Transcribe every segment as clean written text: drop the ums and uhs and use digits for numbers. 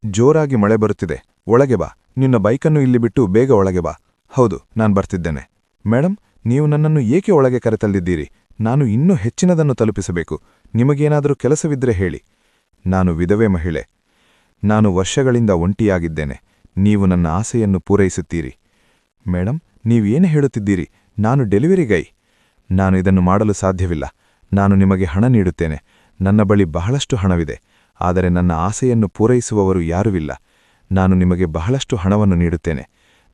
ಜೋರಾಗಿ ಮಳೆ ಬರುತ್ತಿದೆ. ಒಳಗೆ ಬಾ. ನಿನ್ನ ಬೈಕನ್ನು ಇಲ್ಲಿ ಬಿಟ್ಟು ಬೇಗ ಒಳಗೆ ಬಾ. ಹೌದು, ನಾನ್ ಬರ್ತಿದ್ದೇನೆ. ಮೇಡಮ್, ನೀವು ನನ್ನನ್ನು ಏಕೆ ಒಳಗೆ ಕರೆತಂದಿದ್ದೀರಿ? ನಾನು ಇನ್ನೂ ಹೆಚ್ಚಿನದನ್ನು ತಲುಪಿಸಬೇಕು. ನಿಮಗೇನಾದರೂ ಕೆಲಸವಿದ್ರೆ ಹೇಳಿ. ನಾನು ವಿಧವೆ ಮಹಿಳೆ. ನಾನು ವರ್ಷಗಳಿಂದ ಒಂಟಿಯಾಗಿದ್ದೇನೆ. ನೀವು ನನ್ನ ಆಸೆಯನ್ನು ಪೂರೈಸುತ್ತೀರಿ. ಮೇಡಮ್, ನೀವೇನು ಹೇಳುತ್ತಿದ್ದೀರಿ? ನಾನು ಡೆಲಿವರಿ ಗೈ. ನಾನು ಇದನ್ನು ಮಾಡಲು ಸಾಧ್ಯವಿಲ್ಲ. ನಾನು ನಿಮಗೆ ಹಣ ನೀಡುತ್ತೇನೆ. ನನ್ನ ಬಳಿ ಬಹಳಷ್ಟು ಹಣವಿದೆ. ಆದರೆ ನನ್ನ ಆಸೆಯನ್ನು ಪೂರೈಸುವವರು ಯಾರೂ ಇಲ್ಲ. ನಾನು ನಿಮಗೆ ಬಹಳಷ್ಟು ಹಣವನ್ನು ನೀಡುತ್ತೇನೆ.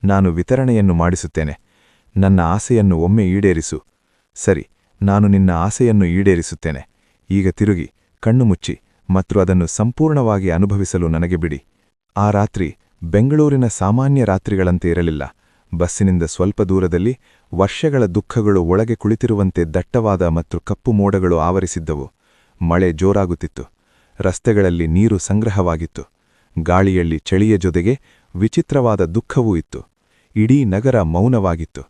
ನಾನು ವಿತರಣೆಯನ್ನು ಮಾಡಿಸುತ್ತೇನೆ. ನನ್ನ ಆಸೆಯನ್ನು ಒಮ್ಮೆ ಈಡೇರಿಸು. ಸರಿ, ನಾನು ನಿನ್ನ ಆಸೆಯನ್ನು ಈಡೇರಿಸುತ್ತೇನೆ. ಈಗ ತಿರುಗಿ, ಕಣ್ಣು ಮುಚ್ಚಿ ಮತ್ತು ಅದನ್ನು ಸಂಪೂರ್ಣವಾಗಿ ಅನುಭವಿಸಲು ನನಗೆ ಬಿಡಿ. ಆ ರಾತ್ರಿ ಬೆಂಗಳೂರಿನ ಸಾಮಾನ್ಯ ರಾತ್ರಿಗಳಂತೆ ಇರಲಿಲ್ಲ. ಬಸ್ಸಿನಿಂದ ಸ್ವಲ್ಪ ದೂರದಲ್ಲಿ ವರ್ಷಗಳ ದುಃಖಗಳು ಒಳಗೆ ಕುಳಿತಿರುವಂತೆ ದಟ್ಟವಾದ ಮತ್ತು ಕಪ್ಪು ಮೋಡಗಳು ಆವರಿಸಿದ್ದವು. ಮಳೆ ಜೋರಾಗುತ್ತಿತ್ತು. ರಸ್ತೆಗಳಲ್ಲಿ ನೀರು ಸಂಗ್ರಹವಾಗಿತ್ತು. ಗಾಳಿಯಲ್ಲಿ ಚಳಿಯ ಜೊತೆಗೆ ವಿಚಿತ್ರವಾದ ದುಃಖವೂ ಇತ್ತು. ಇಡೀ ನಗರ ಮೌನವಾಗಿತ್ತು.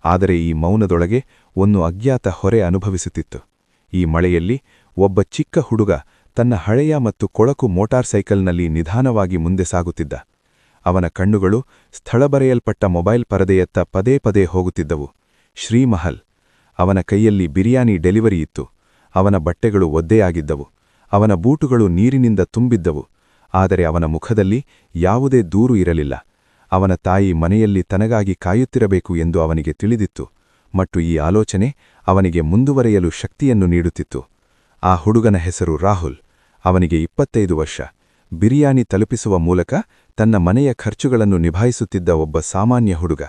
ಆದರೆ ಈ ಮೌನದೊಳಗೆ ಒಂದು ಅಜ್ಞಾತ ಹೊರೆ ಅನುಭವಿಸುತ್ತಿತ್ತು. ಈ ಮಳೆಯಲ್ಲಿ ಒಬ್ಬ ಚಿಕ್ಕ ಹುಡುಗ ತನ್ನ ಹಳೆಯ ಮತ್ತು ಕೊಳಕು ಮೋಟಾರ್ ಸೈಕಲ್ನಲ್ಲಿ ನಿಧಾನವಾಗಿ ಮುಂದೆ ಸಾಗುತ್ತಿದ್ದ. ಅವನ ಕಣ್ಣುಗಳು ಸ್ಥಳ ಬರೆಯಲ್ಪಟ್ಟ ಮೊಬೈಲ್ ಪರದೆಯತ್ತ ಪದೇ ಪದೇ ಹೋಗುತ್ತಿದ್ದವು. ಶ್ರೀಮಹಲ್. ಅವನ ಕೈಯಲ್ಲಿ ಬಿರಿಯಾನಿ ಡೆಲಿವರಿ ಇತ್ತು. ಅವನ ಬಟ್ಟೆಗಳು ಒದ್ದೆಯಾಗಿದ್ದವು. ಅವನ ಬೂಟುಗಳು ನೀರಿನಿಂದ ತುಂಬಿದ್ದವು. ಆದರೆ ಅವನ ಮುಖದಲ್ಲಿ ಯಾವುದೇ ದೂರು ಇರಲಿಲ್ಲ. ಅವನ ತಾಯಿ ಮನೆಯಲ್ಲಿ ತನಗಾಗಿ ಕಾಯುತ್ತಿರಬೇಕು ಎಂದು ಅವನಿಗೆ ತಿಳಿದಿತ್ತು. ಮತ್ತು ಈ ಆಲೋಚನೆ ಅವನಿಗೆ ಮುಂದುವರೆಯಲು ಶಕ್ತಿಯನ್ನು ನೀಡುತ್ತಿತ್ತು. ಆ ಹುಡುಗನ ಹೆಸರು ರಾಹುಲ್. ಅವನಿಗೆ 25 ವರ್ಷ. ಬಿರಿಯಾನಿ ತಲುಪಿಸುವ ಮೂಲಕ ತನ್ನ ಮನೆಯ ಖರ್ಚುಗಳನ್ನು ನಿಭಾಯಿಸುತ್ತಿದ್ದ ಒಬ್ಬ ಸಾಮಾನ್ಯ ಹುಡುಗ.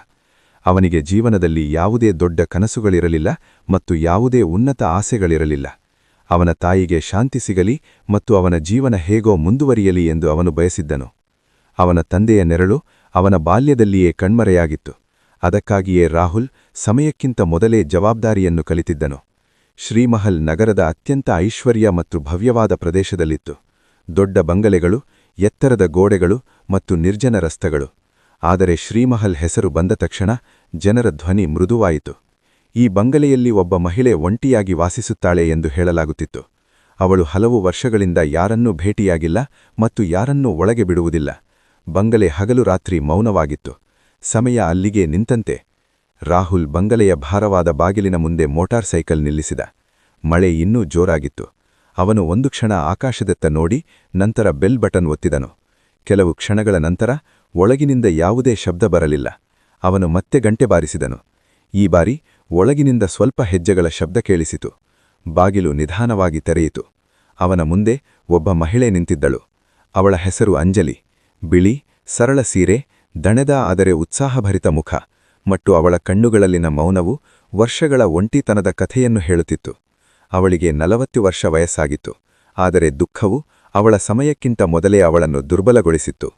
ಅವನಿಗೆ ಜೀವನದಲ್ಲಿ ಯಾವುದೇ ದೊಡ್ಡ ಕನಸುಗಳಿರಲಿಲ್ಲ ಮತ್ತು ಯಾವುದೇ ಉನ್ನತ ಆಸೆಗಳಿರಲಿಲ್ಲ. ಅವನ ತಾಯಿಗೆ ಶಾಂತಿ ಸಿಗಲಿ ಮತ್ತು ಅವನ ಜೀವನ ಹೇಗೋ ಮುಂದುವರಿಯಲಿ ಎಂದು ಅವನು ಬಯಸಿದ್ದನು. ಅವನ ತಂದೆಯ ನೆರಳು ಅವನ ಬಾಲ್ಯದಲ್ಲಿಯೇ ಕಣ್ಮರೆಯಾಗಿತ್ತು. ಅದಕ್ಕಾಗಿಯೇ ರಾಹುಲ್ ಸಮಯಕ್ಕಿಂತ ಮೊದಲೇ ಜವಾಬ್ದಾರಿಯನ್ನು ಕಲಿತಿದ್ದನು. ಶ್ರೀಮಹಲ್ ನಗರದ ಅತ್ಯಂತ ಐಶ್ವರ್ಯ ಮತ್ತು ಭವ್ಯವಾದ ಪ್ರದೇಶದಲ್ಲಿತ್ತು. ದೊಡ್ಡ ಬಂಗಲೆಗಳು, ಎತ್ತರದ ಗೋಡೆಗಳು ಮತ್ತು ನಿರ್ಜನ ರಸ್ತೆಗಳು. ಆದರೆ ಶ್ರೀಮಹಲ್ ಹೆಸರು ಬಂದ ತಕ್ಷಣ ಜನರ ಧ್ವನಿ ಮೃದುವಾಯಿತು. ಈ ಬಂಗಲೆಯಲ್ಲಿ ಒಬ್ಬ ಮಹಿಳೆ ಒಂಟಿಯಾಗಿ ವಾಸಿಸುತ್ತಾಳೆ ಎಂದು ಹೇಳಲಾಗುತ್ತಿತ್ತು. ಅವಳು ಹಲವು ವರ್ಷಗಳಿಂದ ಯಾರನ್ನೂ ಭೇಟಿಯಾಗಿಲ್ಲ ಮತ್ತು ಯಾರನ್ನೂ ಒಳಗೆ ಬಿಡುವುದಿಲ್ಲ. ಬಂಗಲೆ ಹಗಲು ರಾತ್ರಿ ಮೌನವಾಗಿತ್ತು. ಸಮಯ ಅಲ್ಲಿಗೆ ನಿಂತಂತೆ. ರಾಹುಲ್ ಬಂಗಲೆಯ ಭಾರವಾದ ಬಾಗಿಲಿನ ಮುಂದೆ ಮೋಟಾರ್ ಸೈಕಲ್ ನಿಲ್ಲಿಸಿದ. ಮಳೆ ಇನ್ನೂ ಜೋರಾಗಿತ್ತು. ಅವನು ಒಂದು ಕ್ಷಣ ಆಕಾಶದತ್ತ ನೋಡಿ ನಂತರ ಬೆಲ್ ಬಟನ್ ಒತ್ತಿದನು. ಕೆಲವು ಕ್ಷಣಗಳ ನಂತರ ಒಳಗಿನಿಂದ ಯಾವುದೇ ಶಬ್ದ ಬರಲಿಲ್ಲ. ಅವನು ಮತ್ತೆ ಗಂಟೆ ಬಾರಿಸಿದನು. ಈ ಬಾರಿ ಒಳಗಿನಿಂದ ಸ್ವಲ್ಪ ಹೆಜ್ಜೆಗಳ ಶಬ್ದ ಕೇಳಿಸಿತು. ಬಾಗಿಲು ನಿಧಾನವಾಗಿ ತೆರೆಯಿತು. ಅವನ ಮುಂದೆ ಒಬ್ಬ ಮಹಿಳೆ ನಿಂತಿದ್ದಳು. ಅವಳ ಹೆಸರು ಅಂಜಲಿ. ಬಿಳಿ, ಸರಳ ಸೀರೆ, ದಣೆದ ಆದರೆ ಉತ್ಸಾಹಭರಿತ ಮುಖ ಮತ್ತು ಅವಳ ಕಣ್ಣುಗಳಲ್ಲಿನ ಮೌನವು ವರ್ಷಗಳ ಒಂಟಿತನದ ಕಥೆಯನ್ನು ಹೇಳುತ್ತಿತ್ತು. ಅವಳಿಗೆ 40 ವರ್ಷ ವಯಸ್ಸಾಗಿತ್ತು. ಆದರೆ ದುಃಖವು ಅವಳ ಸಮಯಕ್ಕಿಂತ ಮೊದಲೇ ಅವಳನ್ನು ದುರ್ಬಲಗೊಳಿಸಿತ್ತು.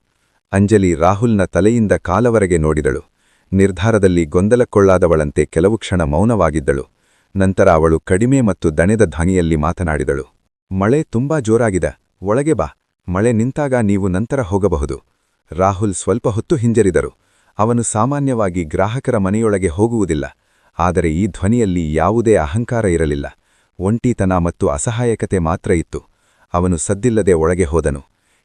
ಅಂಜಲಿ ರಾಹುಲ್ನ ತಲೆಯಿಂದ ಕಾಲವರೆಗೆ ನೋಡಿದಳು. ನಿರ್ಧಾರದಲ್ಲಿ ಗೊಂದಲಕ್ಕೊಳ್ಳಾದವಳಂತೆ ಕೆಲವು ಕ್ಷಣ ಮೌನವಾಗಿದ್ದಳು. ನಂತರ ಅವಳು ಕಡಿಮೆ ಮತ್ತು ದಣೆದ ಧ್ವನಿಯಲ್ಲಿ ಮಾತನಾಡಿದಳು. ಮಳೆ ತುಂಬಾ ಜೋರಾಗಿದೆ. ಒಳಗೆ ಬಾ. ಮಳೆ ನಿಂತಾಗ ನೀವು ನಂತರ ಹೋಗಬಹುದು. ರಾಹುಲ್ ಸ್ವಲ್ಪ ಹೊತ್ತು ಹಿಂಜರಿದರು. ಅವನು ಸಾಮಾನ್ಯವಾಗಿ ಗ್ರಾಹಕರ ಮನೆಯೊಳಗೆ ಹೋಗುವುದಿಲ್ಲ. ಆದರೆ ಈ ಧ್ವನಿಯಲ್ಲಿ ಯಾವುದೇ ಅಹಂಕಾರ ಇರಲಿಲ್ಲ. ಒಂಟಿತನ ಮತ್ತು ಅಸಹಾಯಕತೆ ಮಾತ್ರ ಇತ್ತು. ಅವನು ಸದ್ದಿಲ್ಲದೆ ಒಳಗೆ ಹೋದನು.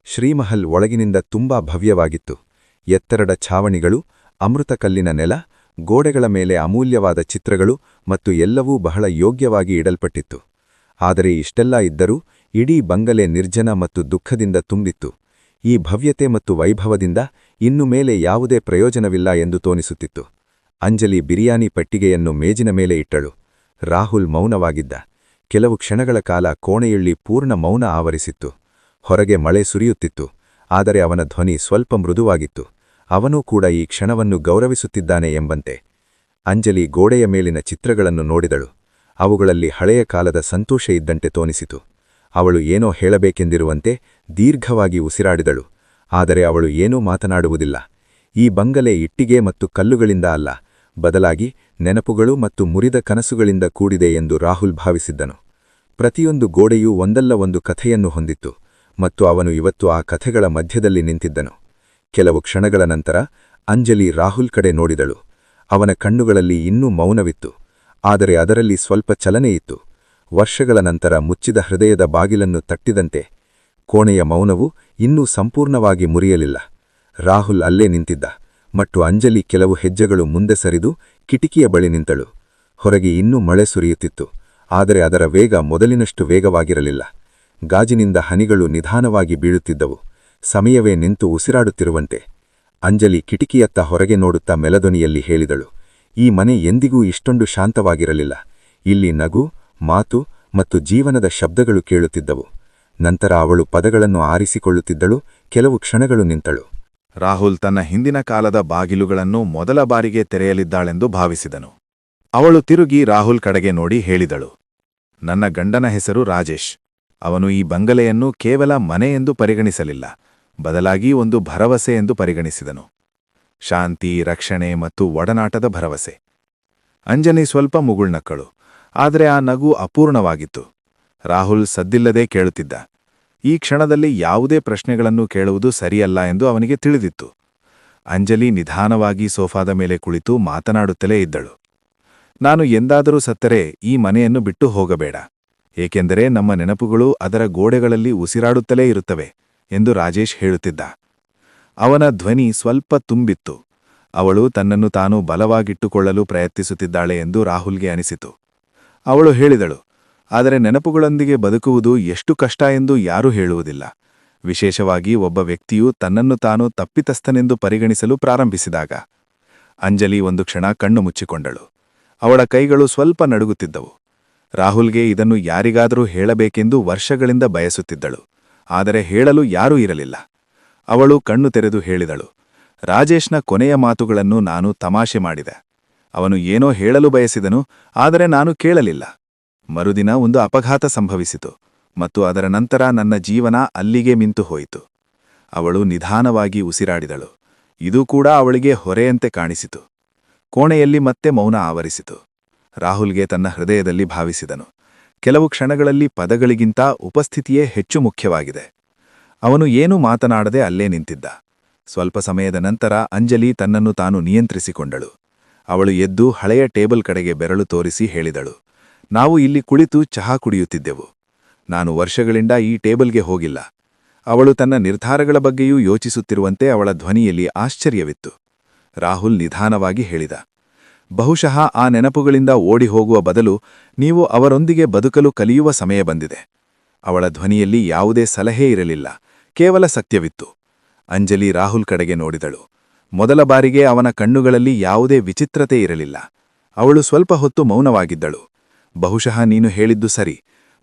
ಶ್ರೀಮಹಲ್ ಒಳಗಿನಿಂದ ತುಂಬಾ ಭವ್ಯವಾಗಿತ್ತು. ಎತ್ತರದ ಛಾವಣಿಗಳು, ಅಮೃತಕಲ್ಲಿನ ನೆಲ, ಗೋಡೆಗಳ ಮೇಲೆ ಅಮೂಲ್ಯವಾದ ಚಿತ್ರಗಳು ಮತ್ತು ಎಲ್ಲವೂ ಬಹಳ ಯೋಗ್ಯವಾಗಿ ಇಡಲ್ಪಟ್ಟಿತ್ತು. ಆದರೆ ಇಷ್ಟೆಲ್ಲ ಇದ್ದರೂ ಇಡೀ ಬಂಗಲೆ ನಿರ್ಜನ ಮತ್ತು ದುಃಖದಿಂದ ತುಂಬಿತ್ತು. ಈ ಭವ್ಯತೆ ಮತ್ತು ವೈಭವದಿಂದ ಇನ್ನು ಮೇಲೆ ಯಾವುದೇ ಪ್ರಯೋಜನವಿಲ್ಲ ಎಂದು ತೋನಿಸುತ್ತಿತ್ತು. ಅಂಜಲಿ ಬಿರಿಯಾನಿ ಪೆಟ್ಟಿಗೆಯನ್ನು ಮೇಜಿನ ಮೇಲೆ ಇಟ್ಟಳು. ರಾಹುಲ್ ಮೌನವಾಗಿದ್ದ. ಕೆಲವು ಕ್ಷಣಗಳ ಕಾಲ ಕೋಣೆಯಲ್ಲಿ ಪೂರ್ಣ ಮೌನ ಆವರಿಸಿತ್ತು. ಹೊರಗೆ ಮಳೆ ಸುರಿಯುತ್ತಿತ್ತು. ಆದರೆ ಅವನ ಧ್ವನಿ ಸ್ವಲ್ಪ ಮೃದುವಾಗಿತ್ತು. ಅವನೂ ಕೂಡ ಈ ಕ್ಷಣವನ್ನು ಗೌರವಿಸುತ್ತಿದ್ದಾನೆ ಎಂಬಂತೆ. ಅಂಜಲಿ ಗೋಡೆಯ ಮೇಲಿನ ಚಿತ್ರಗಳನ್ನು ನೋಡಿದಳು. ಅವುಗಳಲ್ಲಿ ಹಳೆಯ ಕಾಲದ ಸಂತೋಷ ಇದ್ದಂತೆ ತೋನಿಸಿತು. ಅವಳು ಏನೋ ಹೇಳಬೇಕೆಂದಿರುವಂತೆ ದೀರ್ಘವಾಗಿ ಉಸಿರಾಡಿದಳು. ಆದರೆ ಅವಳು ಏನೂ ಮಾತನಾಡುವುದಿಲ್ಲ. ಈ ಬಂಗಲೆ ಇಟ್ಟಿಗೆ ಮತ್ತು ಕಲ್ಲುಗಳಿಂದ ಅಲ್ಲ, ಬದಲಾಗಿ ನೆನಪುಗಳು ಮತ್ತು ಮುರಿದ ಕನಸುಗಳಿಂದ ಕೂಡಿದೆ ಎಂದು ರಾಹುಲ್ ಭಾವಿಸಿದ್ದನು. ಪ್ರತಿಯೊಂದು ಗೋಡೆಯೂ ಒಂದಲ್ಲ ಒಂದು ಕಥೆಯನ್ನು ಹೊಂದಿತ್ತು ಮತ್ತು ಅವನು ಇವತ್ತು ಆ ಕಥೆಗಳ ಮಧ್ಯದಲ್ಲಿ ನಿಂತಿದ್ದನು. ಕೆಲವು ಕ್ಷಣಗಳ ನಂತರ ಅಂಜಲಿ ರಾಹುಲ್ ಕಡೆ ನೋಡಿದಳು. ಅವನ ಕಣ್ಣುಗಳಲ್ಲಿ ಇನ್ನೂ ಮೌನವಿತ್ತು. ಆದರೆ ಅದರಲ್ಲಿ ಸ್ವಲ್ಪ ಚಲನೆಯಿತ್ತು. ವರ್ಷಗಳ ನಂತರ ಮುಚ್ಚಿದ ಹೃದಯದ ಬಾಗಿಲನ್ನು ತಟ್ಟಿದಂತೆ. ಕೋಣೆಯ ಮೌನವು ಇನ್ನೂ ಸಂಪೂರ್ಣವಾಗಿ ಮುರಿಯಲಿಲ್ಲ. ರಾಹುಲ್ ಅಲ್ಲೇ ನಿಂತಿದ್ದ, ಮತ್ತು ಅಂಜಲಿ ಕೆಲವು ಹೆಜ್ಜೆಗಳು ಮುಂದೆ ಸರಿದು ಕಿಟಿಕಿಯ ಬಳಿ ನಿಂತಳು. ಹೊರಗೆ ಇನ್ನೂ ಮಳೆ ಸುರಿಯುತ್ತಿತ್ತು, ಆದರೆ ಅದರ ವೇಗ ಮೊದಲಿನಷ್ಟು ವೇಗವಾಗಿರಲಿಲ್ಲ. ಗಾಜಿನಿಂದ ಹನಿಗಳು ನಿಧಾನವಾಗಿ ಬೀಳುತ್ತಿದ್ದವು, ಸಮಯವೇ ನಿಂತು ಉಸಿರಾಡುತ್ತಿರುವಂತೆ. ಅಂಜಲಿ ಕಿಟಿಕಿಯತ್ತ ಹೊರಗೆ ನೋಡುತ್ತಾ ಮೆಲಧ್ವನಿಯಲ್ಲಿ ಹೇಳಿದಳು, ಈ ಮನೆ ಎಂದಿಗೂ ಇಷ್ಟೊಂದು ಶಾಂತವಾಗಿರಲಿಲ್ಲ. ಇಲ್ಲಿ ನಗು, ಮಾತು ಮತ್ತು ಜೀವನದ ಶಬ್ದಗಳು ಕೇಳುತ್ತಿದ್ದವು. ನಂತರ ಅವಳು ಪದಗಳನ್ನು ಆರಿಸಿಕೊಳ್ಳುತ್ತಿದ್ದಳು. ಕೆಲವು ಕ್ಷಣಗಳು ನಿಂತಳು. ರಾಹುಲ್ ತನ್ನ ಹಿಂದಿನ ಕಾಲದ ಬಾಗಿಲುಗಳನ್ನು ಮೊದಲ ಬಾರಿಗೆ ತೆರೆಯಲಿದ್ದಾಳೆಂದು ಭಾವಿಸಿದನು. ಅವಳು ತಿರುಗಿ ರಾಹುಲ್ ಕಡೆಗೆ ನೋಡಿ ಹೇಳಿದಳು, ನನ್ನ ಗಂಡನ ಹೆಸರು ರಾಜೇಶ್. ಅವನು ಈ ಬಂಗಲೆಯನ್ನು ಕೇವಲ ಮನೆ ಎಂದು ಪರಿಗಣಿಸಲಿಲ್ಲ, ಬದಲಾಗಿ ಒಂದು ಭರವಸೆ ಎಂದು ಪರಿಗಣಿಸಿದನು. ಶಾಂತಿ, ರಕ್ಷಣೆ ಮತ್ತು ಒಡನಾಟದ ಭರವಸೆ. ಅಂಜನಿ ಸ್ವಲ್ಪ ಮುಗುಳ್ನಕ್ಕಳು, ಆದರೆ ಆ ನಗು ಅಪೂರ್ಣವಾಗಿತ್ತು. ರಾಹುಲ್ ಸದ್ದಿಲ್ಲದೆ ಕೇಳುತ್ತಿದ್ದ. ಈ ಕ್ಷಣದಲ್ಲಿ ಯಾವುದೇ ಪ್ರಶ್ನೆಗಳನ್ನು ಕೇಳುವುದು ಸರಿಯಲ್ಲ ಎಂದು ಅವನಿಗೆ ತಿಳಿದಿತ್ತು. ಅಂಜಲಿ ನಿಧಾನವಾಗಿ ಸೋಫಾದ ಮೇಲೆ ಕುಳಿತು ಮಾತನಾಡುತ್ತಲೇ ಇದ್ದಳು. ನಾನು ಎಂದಾದರೂ ಸತ್ತರೆ ಈ ಮನೆಯನ್ನು ಬಿಟ್ಟು ಹೋಗಬೇಡ, ಏಕೆಂದರೆ ನಮ್ಮ ನೆನಪುಗಳು ಅದರ ಗೋಡೆಗಳಲ್ಲಿ ಉಸಿರಾಡುತ್ತಲೇ ಇರುತ್ತವೆ ಎಂದು ರಾಜೇಶ್ ಹೇಳುತ್ತಿದ್ದ. ಅವನ ಧ್ವನಿ ಸ್ವಲ್ಪ ತುಂಬಿತ್ತು. ಅವಳು ತನ್ನನ್ನು ತಾನು ಬಲವಾಗಿಟ್ಟುಕೊಳ್ಳಲು ಪ್ರಯತ್ನಿಸುತ್ತಿದ್ದಾಳೆ ಎಂದು ರಾಹುಲ್ಗೆ ಅನಿಸಿತು. ಅವಳು ಹೇಳಿದಳು, ಆದರೆ ನೆನಪುಗಳೊಂದಿಗೆ ಬದುಕುವುದು ಎಷ್ಟು ಕಷ್ಟ ಎಂದು ಯಾರೂ ಹೇಳುವುದಿಲ್ಲ, ವಿಶೇಷವಾಗಿ ಒಬ್ಬ ವ್ಯಕ್ತಿಯು ತನ್ನನ್ನು ತಾನು ತಪ್ಪಿತಸ್ಥನೆಂದು ಪರಿಗಣಿಸಲು ಪ್ರಾರಂಭಿಸಿದಾಗ. ಅಂಜಲಿ ಒಂದು ಕ್ಷಣ ಕಣ್ಣು ಮುಚ್ಚಿಕೊಂಡಳು. ಅವಳ ಕೈಗಳು ಸ್ವಲ್ಪ ನಡುಗುತ್ತಿದ್ದವು. ರಾಹುಲ್ಗೆ ಇದನ್ನು ಯಾರಿಗಾದರೂ ಹೇಳಬೇಕೆಂದು ವರ್ಷಗಳಿಂದ ಬಯಸುತ್ತಿದ್ದಳು, ಆದರೆ ಹೇಳಲು ಯಾರೂ ಇರಲಿಲ್ಲ. ಅವಳು ಕಣ್ಣು ತೆರೆದು ಹೇಳಿದಳು, ರಾಜೇಶ್ನ ಕೊನೆಯ ಮಾತುಗಳನ್ನು ನಾನು ತಮಾಷೆ ಮಾಡಿದೆ. ಅವನು ಏನೋ ಹೇಳಲು ಬಯಸಿದನು, ಆದರೆ ನಾನು ಕೇಳಲಿಲ್ಲ. ಮರುದಿನ ಒಂದು ಅಪಘಾತ ಸಂಭವಿಸಿತು, ಮತ್ತು ಅದರ ನಂತರ ನನ್ನ ಜೀವನ ಅಲ್ಲಿಗೆ ಮಿಂತು ಹೋಯಿತು. ಅವಳು ನಿಧಾನವಾಗಿ ಉಸಿರಾಡಿದಳು. ಇದೂ ಕೂಡ ಅವಳಿಗೆ ಹೊರೆಯಂತೆ ಕಾಣಿಸಿತು. ಕೋಣೆಯಲ್ಲಿ ಮತ್ತೆ ಮೌನ ಆವರಿಸಿತು. ರಾಹುಲ್ಗೆ ತನ್ನ ಹೃದಯದಲ್ಲಿ ಭಾವಿಸಿದನು, ಕೆಲವು ಕ್ಷಣಗಳಲ್ಲಿ ಪದಗಳಿಗಿಂತ ಉಪಸ್ಥಿತಿಯೇ ಹೆಚ್ಚು ಮುಖ್ಯವಾಗಿದೆ. ಅವನು ಏನೂ ಮಾತನಾಡದೆ ಅಲ್ಲೇ ನಿಂತಿದ್ದ. ಸ್ವಲ್ಪ ಸಮಯದ ನಂತರ ಅಂಜಲಿ ತನ್ನನ್ನು ತಾನು ನಿಯಂತ್ರಿಸಿಕೊಂಡಳು. ಅವಳು ಎದ್ದು ಹಳೆಯ ಟೇಬಲ್ ಕಡೆಗೆ ಬೆರಳು ತೋರಿಸಿ ಹೇಳಿದಳು, ನಾವು ಇಲ್ಲಿ ಕುಳಿತು ಚಹಾ ಕುಡಿಯುತ್ತಿದ್ದೆವು. ನಾನು ವರ್ಷಗಳಿಂದ ಈ ಟೇಬಲ್ಗೆ ಹೋಗಿಲ್ಲ. ಅವಳು ತನ್ನ ನಿರ್ಧಾರಗಳ ಬಗ್ಗೆಯೂ ಯೋಚಿಸುತ್ತಿರುವಂತೆ ಅವಳ ಧ್ವನಿಯಲ್ಲಿ ಆಶ್ಚರ್ಯವಿತ್ತು. ರಾಹುಲ್ ನಿಧಾನವಾಗಿ ಹೇಳಿದ, ಬಹುಶಃ ಆ ನೆನಪುಗಳಿಂದ ಓಡಿ ಹೋಗುವ ಬದಲು ನೀವು ಅವರೊಂದಿಗೆ ಬದುಕಲು ಕಲಿಯುವ ಸಮಯ ಬಂದಿದೆ. ಅವಳ ಧ್ವನಿಯಲ್ಲಿ ಯಾವುದೇ ಸಲಹೆ ಇರಲಿಲ್ಲ, ಕೇವಲ ಸತ್ಯವಿತ್ತು. ಅಂಜಲಿ ರಾಹುಲ್ ಕಡೆಗೆ ನೋಡಿದಳು. ಮೊದಲ ಬಾರಿಗೆ ಅವನ ಕಣ್ಣುಗಳಲ್ಲಿ ಯಾವುದೇ ವಿಚಿತ್ರತೆ ಇರಲಿಲ್ಲ. ಅವಳು ಸ್ವಲ್ಪ ಹೊತ್ತು ಮೌನವಾಗಿದ್ದಳು. ಬಹುಶಃ ನೀನು ಹೇಳಿದ್ದು ಸರಿ.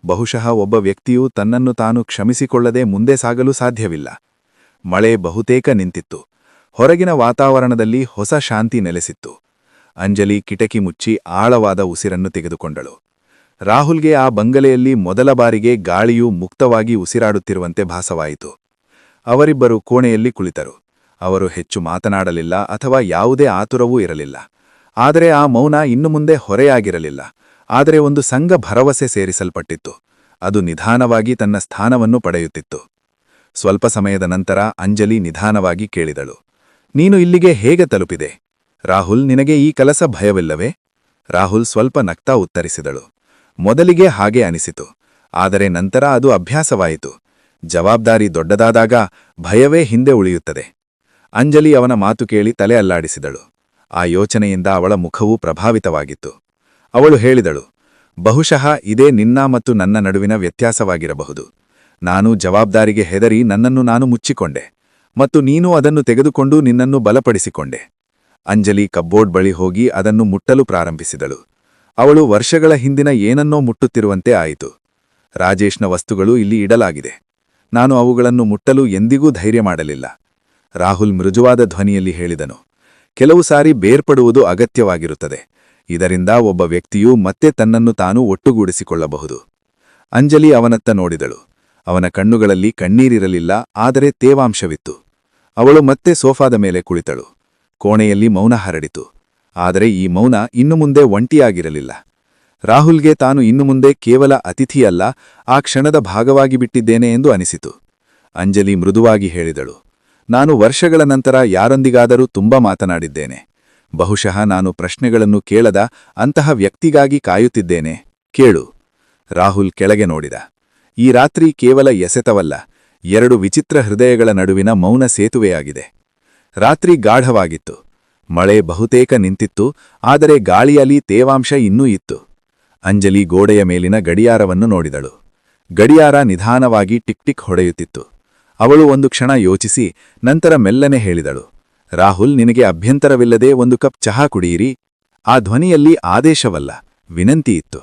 ಬಹುಶಃ ಒಬ್ಬ ವ್ಯಕ್ತಿಯು ತನ್ನನ್ನು ತಾನು ಕ್ಷಮಿಸಿಕೊಳ್ಳದೆ ಮುಂದೆ ಸಾಗಲು ಸಾಧ್ಯವಿಲ್ಲ. ಮಳೆ ಬಹುತೇಕ ನಿಂತಿತ್ತು. ಹೊರಗಿನ ವಾತಾವರಣದಲ್ಲಿ ಹೊಸ ಶಾಂತಿ ನೆಲೆಸಿತ್ತು. ಅಂಜಲಿ ಕಿಟಕಿ ಮುಚ್ಚಿ ಆಳವಾದ ಉಸಿರನ್ನು ತೆಗೆದುಕೊಂಡಳು. ರಾಹುಲ್ಗೆ ಆ ಬಂಗಲೆಯಲ್ಲಿ ಮೊದಲ ಬಾರಿಗೆ ಗಾಳಿಯು ಮುಕ್ತವಾಗಿ ಉಸಿರಾಡುತ್ತಿರುವಂತೆ ಭಾಸವಾಯಿತು. ಅವರಿಬ್ಬರು ಕೋಣೆಯಲ್ಲಿ ಕುಳಿತರು. ಅವರು ಹೆಚ್ಚು ಮಾತನಾಡಲಿಲ್ಲ ಅಥವಾ ಯಾವುದೇ ಆತುರವೂ ಇರಲಿಲ್ಲ. ಆದರೆ ಆ ಮೌನ ಇನ್ನು ಮುಂದೆ ಹೊರೆಯಾಗಿರಲಿಲ್ಲ, ಆದರೆ ಒಂದು ಸಂಘ ಭರವಸೆ ಸೇರಿಸಲ್ಪಟ್ಟಿತ್ತು. ಅದು ನಿಧಾನವಾಗಿ ತನ್ನ ಸ್ಥಾನವನ್ನು ಪಡೆಯುತ್ತಿತ್ತು. ಸ್ವಲ್ಪ ಸಮಯದ ನಂತರ ಅಂಜಲಿ ನಿಧಾನವಾಗಿ ಕೇಳಿದಳು, ನೀನು ಇಲ್ಲಿಗೆ ಹೇಗೆ ತಲುಪಿದೆ? ರಾಹುಲ್, ನಿನಗೆ ಈ ಕೆಲಸ ಭಯವಿಲ್ಲವೇ? ರಾಹುಲ್ ಸ್ವಲ್ಪ ನಗ್ತಾ ಉತ್ತರಿಸಿದಳು, ಮೊದಲಿಗೆ ಹಾಗೆ ಅನಿಸಿತು, ಆದರೆ ನಂತರ ಅದು ಅಭ್ಯಾಸವಾಯಿತು. ಜವಾಬ್ದಾರಿ ದೊಡ್ಡದಾದಾಗ ಭಯವೇ ಹಿಂದೆ ಉಳಿಯುತ್ತದೆ. ಅಂಜಲಿ ಅವನ ಮಾತು ಕೇಳಿ ತಲೆ ಅಲ್ಲಾಡಿಸಿದಳು. ಆ ಯೋಚನೆಯಿಂದ ಅವಳ ಮುಖವೂ ಪ್ರಭಾವಿತವಾಗಿತ್ತು. ಅವಳು ಹೇಳಿದಳು, ಬಹುಶಃ ಇದೇ ನಿನ್ನ ಮತ್ತು ನನ್ನ ನಡುವಿನ ವ್ಯತ್ಯಾಸವಾಗಿರಬಹುದು. ನಾನು ಜವಾಬ್ದಾರಿಗೆ ಹೆದರಿ ನನ್ನನ್ನು ನಾನು ಮುಚ್ಚಿಕೊಂಡೆ, ಮತ್ತು ನೀನು ಅದನ್ನು ತೆಗೆದುಕೊಂಡು ನಿನ್ನನ್ನು ಬಲಪಡಿಸಿಕೊಂಡೆ. ಅಂಜಲಿ ಕಬ್ಬೋರ್ಡ್ ಬಳಿ ಹೋಗಿ ಅದನ್ನು ಮುಟ್ಟಲು ಪ್ರಾರಂಭಿಸಿದಳು. ಅವಳು ವರ್ಷಗಳ ಹಿಂದಿನ ಏನನ್ನೋ ಮುಟ್ಟುತ್ತಿರುವಂತೆ ಆಯಿತು. ರಾಜೇಶ್ನ ವಸ್ತುಗಳು ಇಲ್ಲಿ ಇಡಲಾಗಿದೆ. ನಾನು ಅವುಗಳನ್ನು ಮುಟ್ಟಲು ಎಂದಿಗೂ ಧೈರ್ಯ ಮಾಡಲಿಲ್ಲ. ರಾಹುಲ್ ಮೃದುವಾದ ಧ್ವನಿಯಲ್ಲಿ ಹೇಳಿದನು, ಕೆಲವು ಸಾರಿ ಬೇರ್ಪಡುವುದು ಅಗತ್ಯವಾಗಿರುತ್ತದೆ. ಇದರಿಂದ ಒಬ್ಬ ವ್ಯಕ್ತಿಯು ಮತ್ತೆ ತನ್ನನ್ನು ತಾನು ಒಟ್ಟುಗೂಡಿಸಿಕೊಳ್ಳಬಹುದು. ಅಂಜಲಿ ಅವನತ್ತ ನೋಡಿದಳು. ಅವನ ಕಣ್ಣುಗಳಲ್ಲಿ ಕಣ್ಣೀರಿರಲಿಲ್ಲ, ಆದರೆ ತೇವಾಂಶವಿತ್ತು. ಅವಳು ಮತ್ತೆ ಸೋಫಾದ ಮೇಲೆ ಕುಳಿತಳು. ಕೋಣೆಯಲ್ಲಿ ಮೌನ ಹರಡಿತು. ಆದರೆ ಈ ಮೌನ ಇನ್ನು ಮುಂದೆ ಒಂಟಿಯಾಗಿರಲಿಲ್ಲ. ರಾಹುಲ್ಗೆ ತಾನು ಇನ್ನು ಮುಂದೆ ಕೇವಲ ಅತಿಥಿಯಲ್ಲ, ಆ ಕ್ಷಣದ ಭಾಗವಾಗಿ ಬಿಟ್ಟಿದ್ದೇನೆ ಎಂದು ಅನಿಸಿತು. ಅಂಜಲಿ ಮೃದುವಾಗಿ ಹೇಳಿದಳು, ನಾನು ವರ್ಷಗಳ ನಂತರ ಯಾರೊಂದಿಗಾದರೂ ತುಂಬಾ ಮಾತನಾಡಿದ್ದೇನೆ. ಬಹುಶಃ ನಾನು ಪ್ರಶ್ನೆಗಳನ್ನು ಕೇಳದ ಅಂತಹ ವ್ಯಕ್ತಿಗಾಗಿ ಕಾಯುತ್ತಿದ್ದೇನೆ. ಕೇಳು. ರಾಹುಲ್ ಕೆಳಗೆ ನೋಡಿದ. ಈ ರಾತ್ರಿ ಕೇವಲ ಎಸೆತವಲ್ಲ, ಎರಡು ವಿಚಿತ್ರ ಹೃದಯಗಳ ನಡುವಿನ ಮೌನ ಸೇತುವೆಯಾಗಿದೆ. ರಾತ್ರಿ ಗಾಢವಾಗಿತ್ತು. ಮಳೆ ಬಹುತೇಕ ನಿಂತಿತ್ತು, ಆದರೆ ಗಾಳಿಯಲ್ಲಿ ತೇವಾಂಶ ಇನ್ನೂ ಇತ್ತು. ಅಂಜಲಿ ಗೋಡೆಯ ಮೇಲಿನ ಗಡಿಯಾರವನ್ನು ನೋಡಿದಳು. ಗಡಿಯಾರ ನಿಧಾನವಾಗಿ ಟಿಕ್ ಟಿಕ್ ಹೊಡೆಯುತ್ತಿತ್ತು. ಅವಳು ಒಂದು ಕ್ಷಣ ಯೋಚಿಸಿ ನಂತರ ಮೆಲ್ಲನೆ ಹೇಳಿದಳು, ರಾಹುಲ್, ನಿನಗೆ ಅಭ್ಯಂತರವಿಲ್ಲದೆ ಒಂದು ಕಪ್ ಚಹಾ ಕುಡಿಯಿರಿ. ಆ ಧ್ವನಿಯಲ್ಲಿ ಆದೇಶವಲ್ಲ, ವಿನಂತಿಯಿತ್ತು.